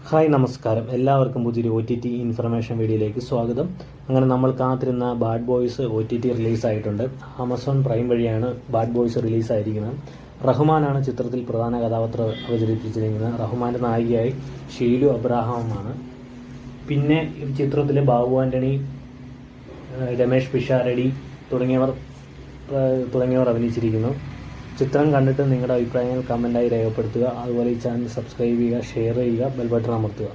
Hi നമസ്കാരം, എല്ലാവർക്കും പുതിയൊരു OTT ഇൻഫർമേഷൻ വീഡിയോയിലേക്ക് സ്വാഗതം. അങ്ങനെ നമ്മൾ കാത്തിരുന്ന ബാഡ് ബോയ്സ് OTT റിലീസായിട്ടുണ്ട്. ആമസോൺ പ്രൈം വഴിയാണ് ബാഡ് ബോയ്സ് റിലീസായിരിക്കുന്നത്. റഹ്മാനാണ് ചിത്രത്തിൽ പ്രധാന കഥാപാത്രം അവതരിപ്പിച്ചിരിക്കുന്നത്. റഹ്മാൻ്റെ നായികയായി ഷീലു അബ്രാഹാമാണ്. പിന്നെ ഈ ചിത്രത്തിൽ ബാബു ആൻ്റണി, രമേഷ് പിഷാരടി തുടങ്ങിയവർ അഭിനയിച്ചിരിക്കുന്നു. ചിത്രം കണ്ടിട്ട് നിങ്ങളുടെ അഭിപ്രായങ്ങൾ കമൻറ്റായി രേഖപ്പെടുത്തുക. അതുപോലെ ഈ ചാനൽ സബ്സ്ക്രൈബ് ചെയ്യുക, ഷെയർ ചെയ്യുക, ബെൽ ബട്ടൺ അമർത്തുക.